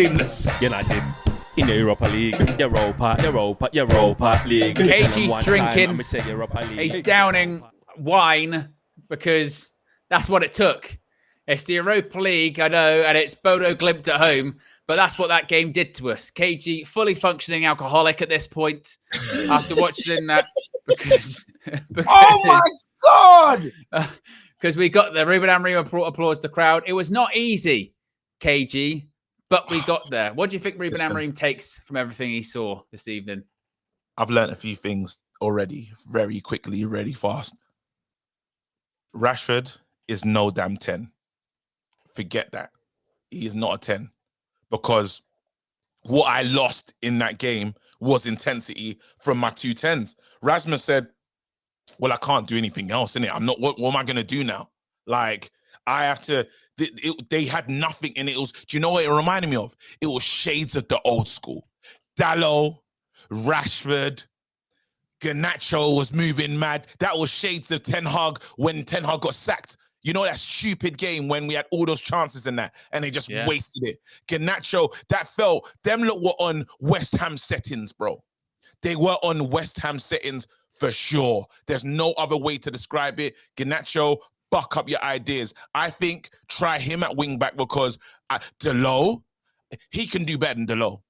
Seamless. United in the Europa League. Europa League. KG's drinking. He's downing wine because that's what it took. It's the Europa League, I know, and it's Bodø Glimt at home, but that's what that game did to us. KG, fully functioning alcoholic at this point after watching that because oh my God! Because we got there. Ruben Amorim applauds the crowd. It was not easy, KG, but we got there. What do you think Ruben Amorim takes from everything he saw this evening? I've learned a few things already, very quickly, really fast. Rashford is no damn 10. Forget that. He is not a 10. Because what I lost in that game was intensity from my 2 10s. Rasmus said, well, I can't do anything else, innit? I'm not, what am I going to do now? Like, I have to, they had nothing, and it was, do you know what it reminded me of? It was shades of the old school. Dalot, Rashford, Garnacho was moving mad. That was shades of Ten Hag when Ten Hag got sacked. You know that stupid game when we had all those chances in that, and they just wasted it. Garnacho, that felt, them lot were on West Ham settings, bro. They were on West Ham settings for sure. There's no other way to describe it. Garnacho, buck up your ideas. I think try him at wing back because Dalot, he can do better than Dalot.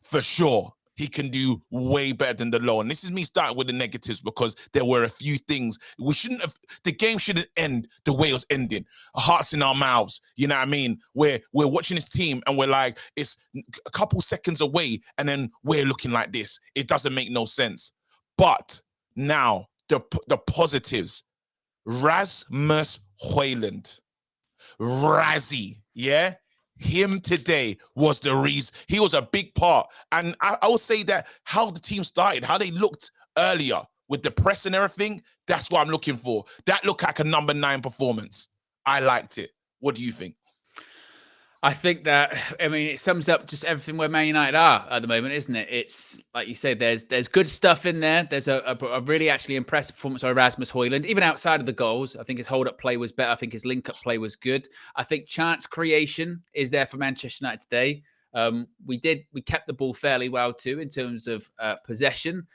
For sure. He can do way better than Dalot. And this is me starting with the negatives because there were a few things. We shouldn't have, the game shouldn't end the way it was ending. Hearts in our mouths, you know what I mean? We're watching this team and we're like, it's a couple seconds away and then we're looking like this. It doesn't make no sense. But now, the positives. Rasmus Hojlund. Razzie, yeah? Him today was the reason. He was a big part. And I would say that how the team started, how they looked earlier with the press and everything, that's what I'm looking for. That looked like a number 9 performance. I liked it. What do you think? I think that, I mean, it sums up just everything where Man United are at the moment, isn't it? It's, like you say, there's good stuff in there. There's a really actually impressive performance by Rasmus Hojlund. Even outside of the goals, I think his hold-up play was better. I think his link-up play was good. I think chance creation is there for Manchester United today. We kept the ball fairly well too in terms of possession.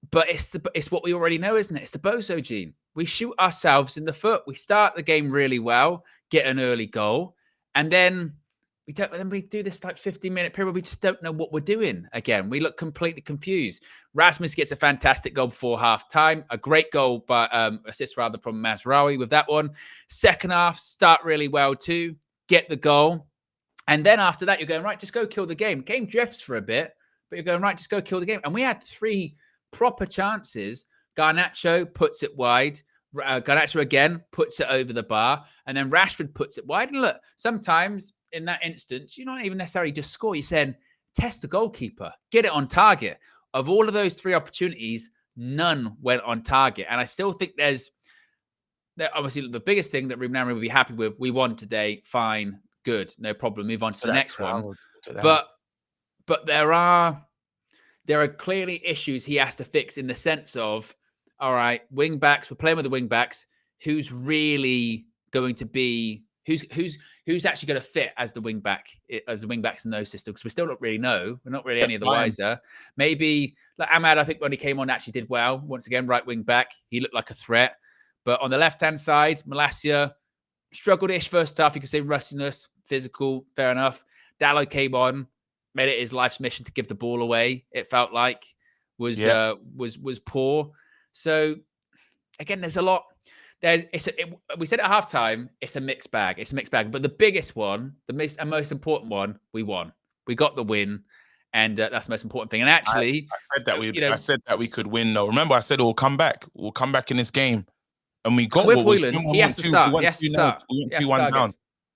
But it's what we already know, isn't it? It's the Bozo gene. We shoot ourselves in the foot. We start the game really well, get an early goal, and then we do this like 15-minute period where we just don't know what we're doing again. We look completely confused. Rasmus gets a fantastic goal before half-time. A great goal, assist rather, from Managerial with that one. Second half, start really well too. Get the goal. And then after that, you're going, right, just go kill the game. Game drifts for a bit, but you're going, right, just go kill the game. And we had 3 proper chances. Garnacho puts it wide. Garnacho again puts it over the bar. And then Rashford puts it wide. And look, sometimes in that instance, you're not even necessarily just score. You're saying, test the goalkeeper, get it on target. Of all of those 3 opportunities, none went on target. And I still think there's obviously the biggest thing that Ruben Amorim would be happy with. We won today, fine, good, no problem. Move on to the next one. But there are clearly issues he has to fix in the sense of, all right, wing backs. We're playing with the wing backs. Who's really going to be? Who's actually going to fit as the wing backs in those systems? Because we still don't really know. We're not really any of the wiser. Maybe like Ahmad, I think when he came on, actually did well. Once again, right wing back, he looked like a threat. But on the left hand side, Malacia struggled-ish first half. You could say rustiness, physical, fair enough. Dalot came on, made it his life's mission to give the ball away. It felt like was poor. So again, there's a lot. We said at halftime, it's a mixed bag. It's a mixed bag. But the biggest one, the most important one, we won. We got the win, and that's the most important thing. And actually, I said that we could win. Though, remember, I said we'll come back. We'll come back in this game, and we got with Hojlund. He has to start. He has to start. We went 2-1 down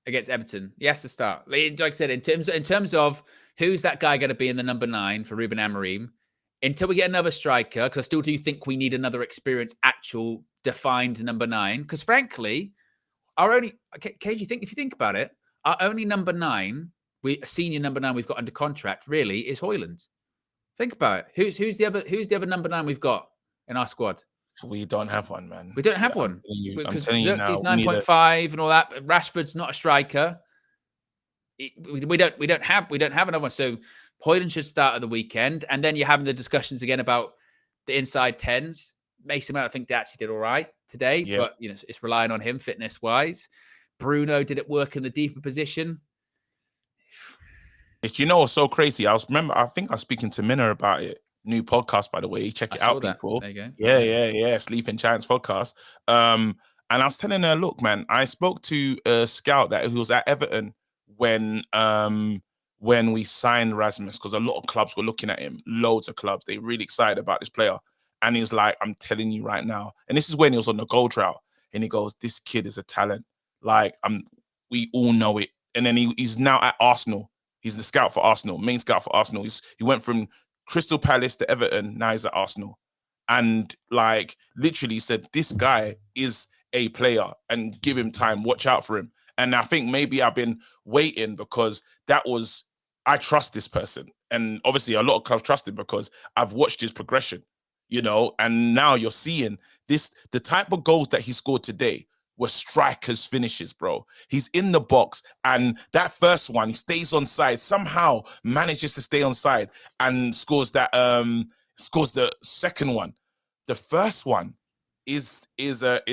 against Everton. He has to start. Like I said, in terms of who's that guy going to be in the number 9 for Ruben Amorim, until we get another striker, because I still do think we need another experienced, actual defined number 9. Because frankly, if you think about it, our only number 9, a senior number 9 we've got under contract really is Hojlund. Think about it. Who's the other number 9 we've got in our squad? We don't have one, man. We don't have one. I'm telling you now, he's 9.5 and all that. But Rashford's not a striker. we don't have another one. So Hojlund should start at the weekend, and then you're having the discussions again about the inside tens. Mason Mount, I think they actually did all right today, Yeah. but it's relying on him fitness wise. Bruno, did it work in the deeper position? Do you know what's so crazy? I think I was speaking to Minna about it. New podcast, by the way. Check it out, people. There you go. Yeah. Sleeping Giants podcast. And I was telling her, look, man, I spoke to a scout who was at Everton when we signed Rasmus, because a lot of clubs were looking at him. Loads of clubs. They're really excited about this player. And he was like, I'm telling you right now. And this is when he was on the goal drought. And he goes, this kid is a talent. Like, we all know it. And then he's now at Arsenal. He's the scout for Arsenal, main scout for Arsenal. He went from Crystal Palace to Everton. Now he's at Arsenal. And like literally said, this guy is a player and give him time. Watch out for him. And I think maybe I've been waiting because I trust this person. And obviously a lot of clubs trust him because I've watched his progression, and now you're seeing the type of goals that he scored today were strikers' finishes, bro. He's in the box, and that first one, he stays on side, somehow manages to stay on side and scores the second one. The first one is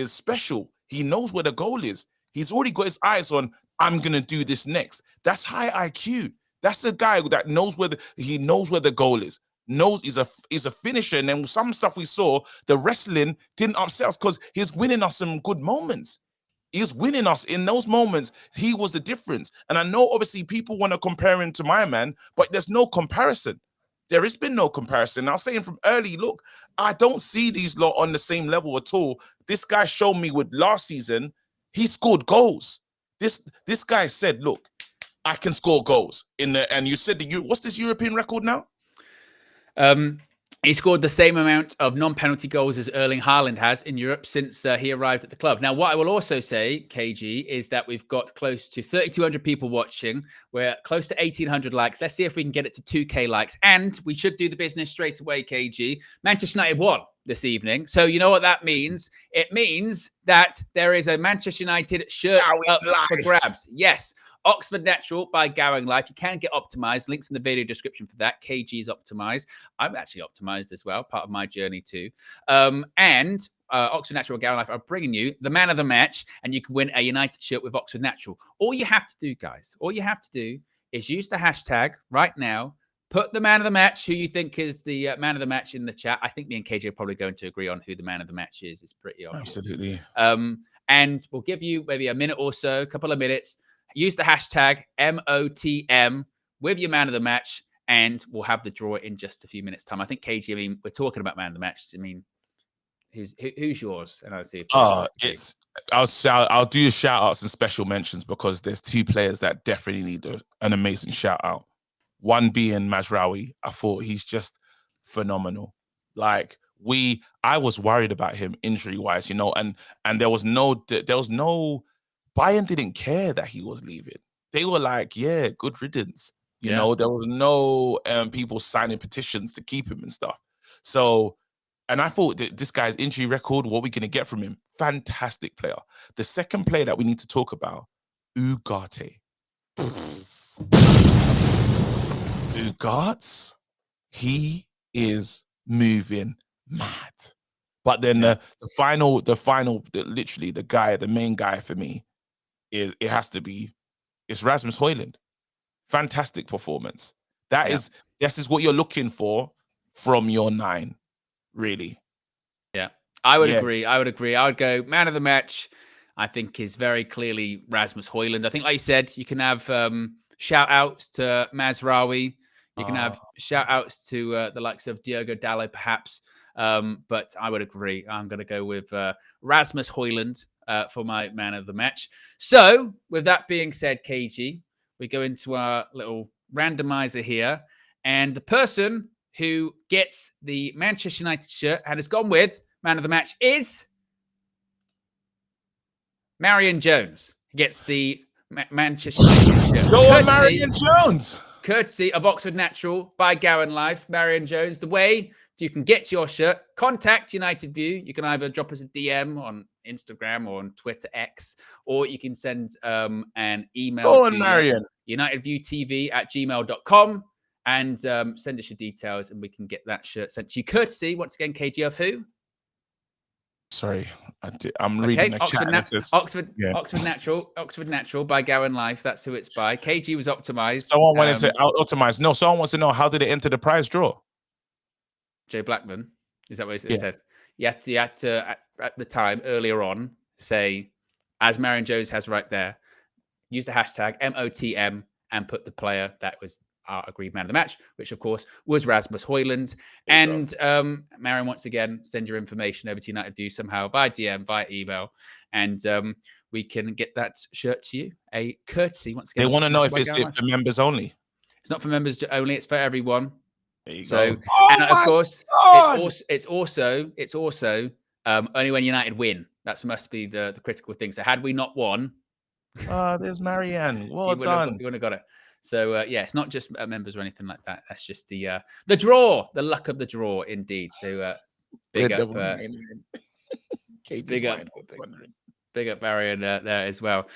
special. He knows where the goal is. He's already got his eyes on, I'm gonna do this next. That's high IQ. That's a guy that knows where the goal is. Knows he's a finisher. And then some stuff we saw, the wrestling didn't upset us because he's winning us some good moments. He's winning us in those moments. He was the difference. And I know obviously people want to compare him to my man, but there's no comparison. There has been no comparison. I was saying from early, look, I don't see these lot on the same level at all. This guy showed me with last season, he scored goals. This guy said, look, I can score goals and you said what's this European record now? He scored the same amount of non-penalty goals as Erling Haaland has in Europe since he arrived at the club. Now, what I will also say, KG, is that we've got close to 3,200 people watching. We're close to 1,800 likes. Let's see if we can get it to 2K likes. And we should do the business straight away, KG. Manchester United won this evening. So you know what that means? It means that there is a Manchester United shirt up for grabs. Yes. Oxford Natural by Gowing Life. You can get optimized. Links in the video description for that. KG is optimized. I'm actually optimized as well. Part of my journey too. And Oxford Natural Gowing Life are bringing you the man of the match, and you can win a United shirt with Oxford Natural. All you have to do, guys, is use the hashtag right now. Put the man of the match, who you think is the man of the match, in the chat. I think me and KJ are probably going to agree on who the man of the match is. It's pretty obvious. Absolutely. And we'll give you maybe a minute or so, a couple of minutes. Use the hashtag MOTM with your man of the match, and we'll have the draw in just a few minutes' time. I think, KG, we're talking about man of the match. Who's yours? And I'll see if I'll do shout outs and special mentions because there's two players that definitely need an amazing shout out. One being Mazraoui. I thought he's just phenomenal. Like I was worried about him injury wise, and there was no Bayern didn't care that he was leaving. They were like, yeah, good riddance. You know, there was no people signing petitions to keep him and stuff. So, and I thought that this guy's injury record, what are we going to get from him? Fantastic player. The second player that we need to talk about, Ugarte. Ugarte, he is moving mad. But then literally the main guy for me, it's Rasmus Hojlund. Fantastic performance. This is what you're looking for from your 9, really. Yeah, I would agree. I would go man of the match. I think is very clearly Rasmus Hojlund. I think, like you said, you can have shout outs to Mazraoui. You can have shout outs to the likes of Diogo Dalot, perhaps. But I would agree. I'm going to go with Rasmus Hojlund for my man of the match. So, with that being said, KG, we go into our little randomizer here. And the person who gets the Manchester United shirt and has gone with man of the match is Marion Jones. He gets the Manchester United shirt. Go on, Marion Jones! Courtesy of Oxford Natural by Gowan Life. Marion Jones, the way So you can get your shirt, contact United View. You can either drop us a DM on Instagram or on Twitter X, or you can send an email Go on, to Marion. unitedviewtv@gmail.com and send us your details and we can get that shirt sent to you. Courtesy, once again, KG of who? Sorry, I'm reading the chat. And it says, Oxford Natural by Gowan Life. That's who it's by. KG was optimized. Someone wanted to optimize. No, someone wants to know, how did it enter the prize draw? Jay Blackman. Is that what it said? You had to at the time earlier on say, as Marion Jones has right there, use the hashtag MOTM and put the player that was our agreed man of the match, which of course was Rasmus Hojlund. And Marion, once again, send your information over to United View somehow via DM, via email, and we can get that shirt to you. A courtesy, once again. They want to know if it's for members only. It's not for members only; it's for everyone. There you so, go. and of course, it's also only when United win. That must be the critical thing. So, had we not won, there's Marianne. Well done. You wouldn't have got it. So it's not just members or anything like that. That's just the draw, the luck of the draw, indeed. So big up Marion there as well.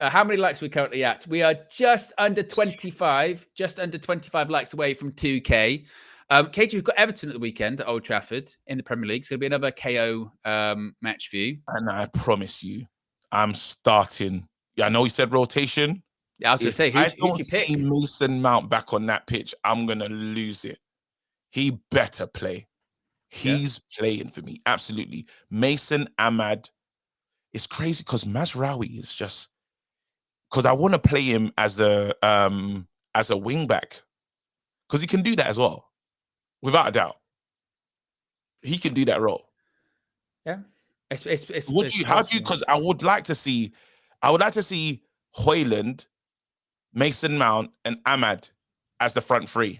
How many likes are we currently at? We are just under 25 likes away from 2K. KG, we've got Everton at the weekend at Old Trafford in the Premier League. So it'll be another KO match for you. And I promise you, I'm starting. Yeah, I know he said rotation. Yeah, I was going to say, I don't see Mason Mount back on that pitch, I'm going to lose it. He better play. He's playing for me. Absolutely. Mason, Ahmad. It's crazy because Mazraoui is just... Because I want to play him as a wing back. Because he can do that as well. Without a doubt. He can do that role. Yeah. Because I would like to see Hojlund, Mason Mount, and Ahmad as the front three.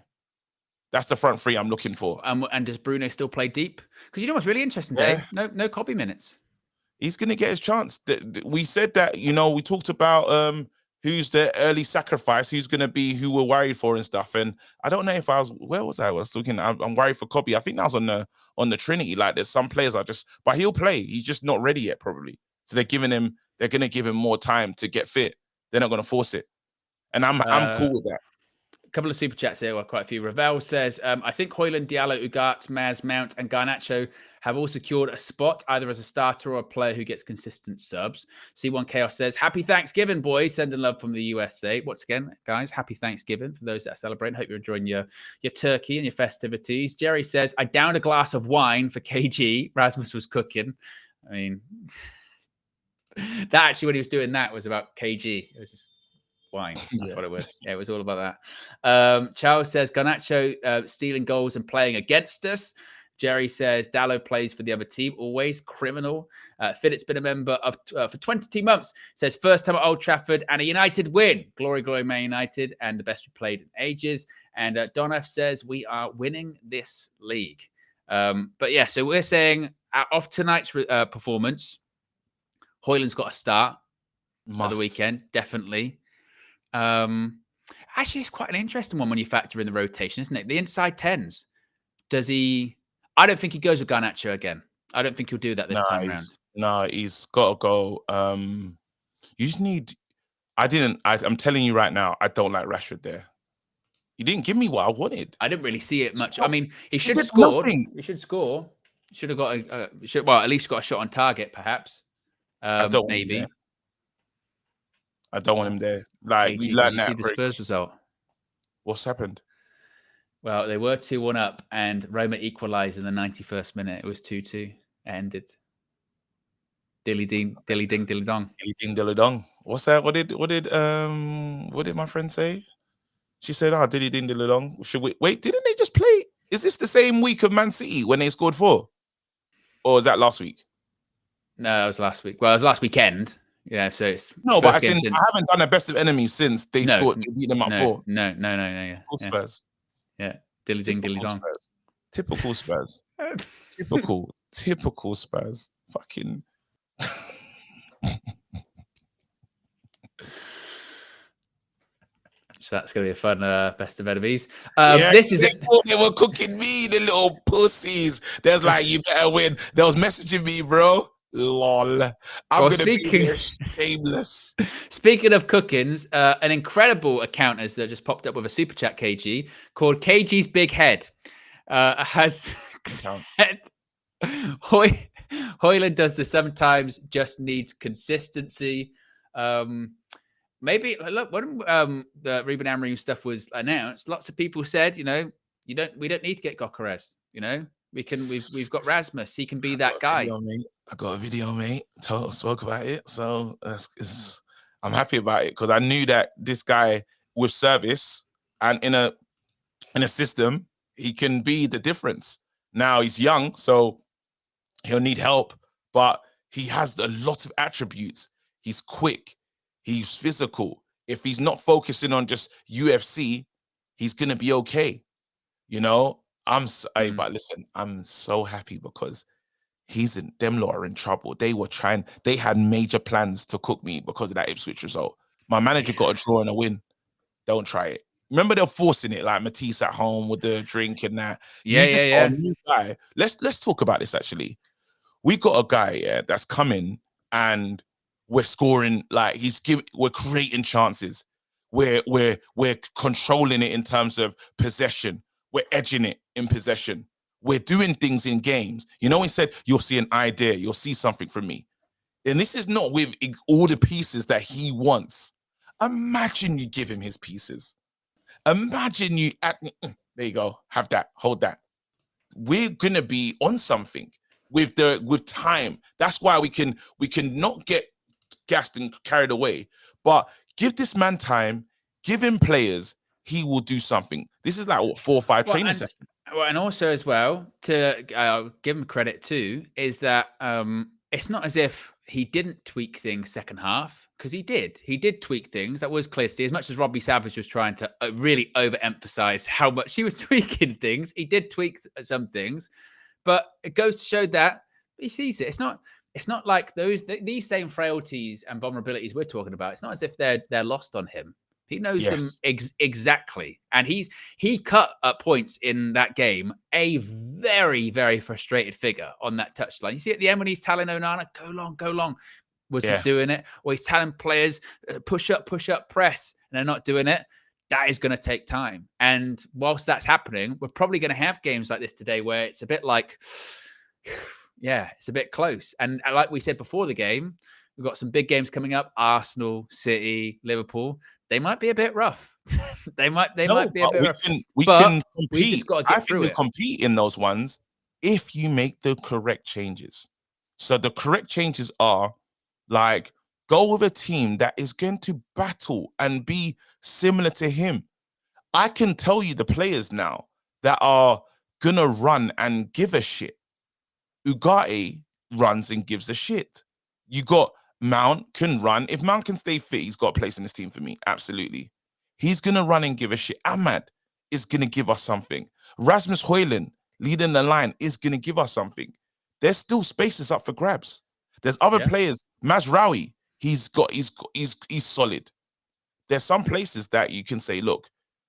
That's the front three I'm looking for. And does Bruno still play deep? Because you know what's really interesting, Dave? No copy minutes. He's going to get his chance. We said that, we talked about who's the early sacrifice, who's going to be who we're worried for and stuff. And I don't know if where was I? I was looking, I'm worried for Kobe. I think that was on the Trinity. Like there's some players but he'll play. He's just not ready yet, probably. So they're going to give him more time to get fit. They're not going to force it. And I'm cool with that. A couple of super chats here, well, quite a few. Ravel says, I think Hojlund, Diallo, Ugarte, Maz, Mount, and Garnacho have all secured a spot, either as a starter or a player who gets consistent subs. C1 Chaos says, happy Thanksgiving, boys. Sending love from the USA. Once again, guys, happy Thanksgiving for those that are celebrating. Hope you're enjoying your turkey and your festivities. Jerry says, I downed a glass of wine for KG. Rasmus was cooking. I mean, that actually, when he was doing that, was about KG. It was just wine. That's what it was. Yeah, it was all about that. Charles says, Garnacho stealing goals and playing against us. Jerry says, Dallo plays for the other team, always criminal. Fittit's been a member for 22 months. Says, first time at Old Trafford and a United win. Glory, glory, Man United, and the best we played in ages. And Don F says, we are winning this league. But yeah, so we're saying, off tonight's performance, Hojlund's got a start for the weekend, definitely. Actually, it's quite an interesting one when you factor in the rotation, isn't it? The inside 10s. Does he... I don't think he goes with Garnacho again. I don't think he'll do that this time around. No, he's got to go. You just need... I'm telling you right now, I don't like Rashford there. He didn't give me what I wanted. I didn't really see it much. I mean, he should have scored. He should score. Should have got at least got a shot on target, perhaps. Maybe. I don't want him there. Like, we learned that. Did you see the Spurs result? What's happened? Well, they were 2-1 up, and Roma equalised in the 91st minute. It was 2-2. It ended. Dilly ding, dilly ding, dilly dong. Dilly ding, dilly dong. What's that? What did my friend say? She said, dilly ding, dilly dong. Should we wait? Didn't they just play? Is this the same week of Man City when they scored 4? Or was that last week? No, it was last week. Well, it was last weekend. Yeah, so it's no, but I haven't done a best of enemies since they scored. They beat them up 4. No. Yeah. Spurs. Yeah, dilly ding, dilly dong. Typical Spurs. Typical Spurs. Fucking. So that's going to be a fun best of enemies. Yeah, This is they thought they were cooking me, the little pussies. There's like, you better win. They was messaging me, bro. Lol. I'm Well, gonna be there shameless. Speaking of cookings, an incredible account has just popped up with a super chat, KG, called KG's Big Head. Has said Hojlund does this sometimes, just needs consistency. Maybe look, when the Ruben Amorim stuff was announced, lots of people said, we don't need to get Gyökeres. We've got Rasmus. He can be that guy. I got a video, mate. Spoke about it, so I'm happy about it because I knew that this guy with service and in a system, he can be the difference. Now he's young, so he'll need help, but he has a lot of attributes. He's quick, he's physical. If he's not focusing on just UFC, he's gonna be okay. But listen, I'm so happy because them lot are in trouble. They had major plans to cook me because of that Ipswich result. My manager got a draw and a win. Don't try it. Remember they're forcing it, like Matisse at home with the drink and that. Yeah. Got a new guy. Let's talk about this actually. We got a guy that's coming and we're scoring, like we're creating chances. We're controlling it in terms of possession. We're edging it in possession. We're doing things in games. He said, you'll see an idea, you'll see something from me. And this is not with all the pieces that he wants. Imagine you give him his pieces. Imagine there you go, have that, hold that. We're gonna be on something with time. That's why we can not get gassed and carried away, but give this man time, give him players, he will do something. This is like 4 or 5 training sessions. Well, and also as well, to give him credit too, is that it's not as if he didn't tweak things second half, because he did. He did tweak things. That was clear to see. As much as Robbie Savage was trying to really overemphasize how much he was tweaking things, he did tweak some things. But it goes to show that he sees it. It's not like these same frailties and vulnerabilities we're talking about. It's not as if they're lost on him. He knows them exactly. And he cut at points in that game a very, very frustrated figure on that touchline. You see at the end when he's telling Onana, go long. Wasn't doing it. Or he's telling players, push up, press. And they're not doing it. That is going to take time. And whilst that's happening, we're probably going to have games like this today where it's a bit like, it's a bit close. And like we said before the game, we've got some big games coming up. Arsenal, City, Liverpool. They might be a bit rough. they might be a bit rough. We can compete. We just got to get through it. Compete in those ones if you make the correct changes. So the correct changes are like go with a team that is going to battle and be similar to him. I can tell you the players now that are gonna run and give a shit. Ugarte runs and gives a shit. You got Mount can run. If Mount can stay fit, he's got a place in this team for me. Absolutely. He's going to run and give a shit. Ahmad is going to give us something. Rasmus Hojlund leading the line is going to give us something. There's still spaces up for grabs. There's other players. Mazraoui, he's solid. There's some places that you can say, look,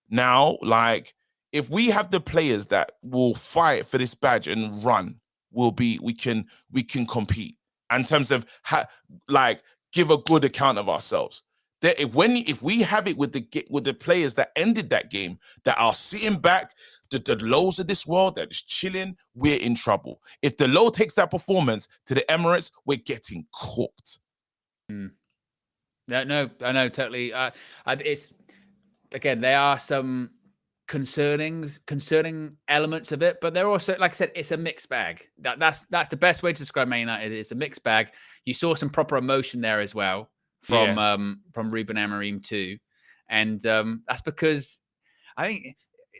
now, like, if we have the players that will fight for this badge and run, we can compete. In terms of give a good account of ourselves. That if we have it with the players that ended that game that are sitting back, the lows of this world that is chilling, we're in trouble. If the low takes that performance to the Emirates, we're getting cooked. No, I know totally. It's again, there are some concerning elements of it, but they're also, like I said, it's a mixed bag. That's the best way to describe Man United. It's a mixed bag. You saw some proper emotion there as well from Ruben Amorim too, and that's because I think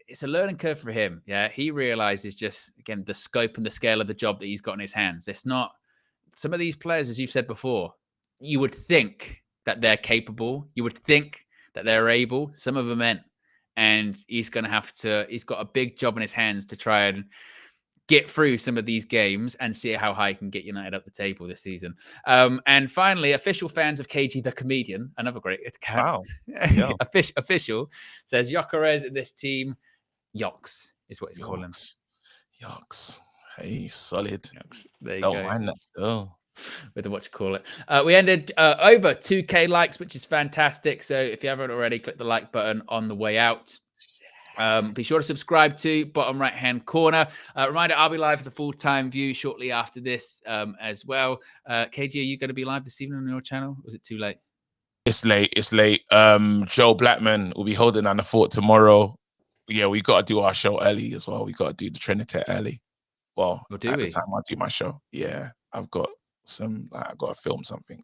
it's a learning curve for him. Yeah, he realizes just again the scope and the scale of the job that he's got in his hands. It's not some of these players, as you've said before. You would think that they're capable. You would think that they're able. Some of them ain't. And he's got a big job in his hands to try and get through some of these games and see how high he can get United up the table this season. And finally, official fans of KG the comedian, another great account. Wow. Yeah. Official says Gyökeres in this team. Yoks is what he's calling him. Yoks. Hey, solid. Yoks. There you Don't go. mind that still. With what you call it. We ended over 2K likes, which is fantastic. So if you haven't already, click the like button on the way out. Be sure to subscribe to bottom right hand corner. Reminder, I'll be live for the full-time view shortly after this as well. KG, are you going to be live this evening on your channel? Or was it too late? It's late. Joe Blackman will be holding down the fort tomorrow. Yeah, we got to do our show early as well. We got to do the Trinity early. Well, Or at the time I do my show. Yeah, I've got I got to film something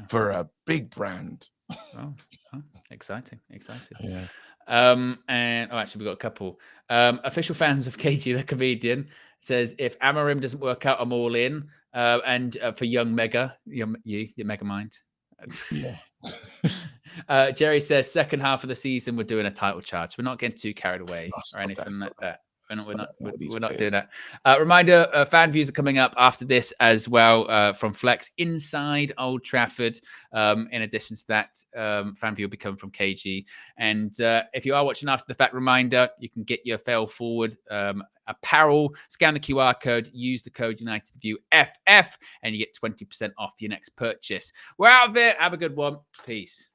for a big brand. Oh, exciting. Yeah. And actually, we've got a couple. Official fans of KG the comedian says, if Amorim doesn't work out, I'm all in. And for young Mega, your Mega Mind. Yeah. Jerry says, second half of the season, we're doing a title charge. We're not getting too carried away or anything like that. We're not doing that. Reminder, fan views are coming up after this as well from Flex inside Old Trafford. In addition to that, fan view will be coming from KG. And if you are watching after the fact, reminder, you can get your Fail Forward apparel, scan the QR code, use the code UnitedViewFF, and you get 20% off your next purchase. We're out of it. Have a good one. Peace.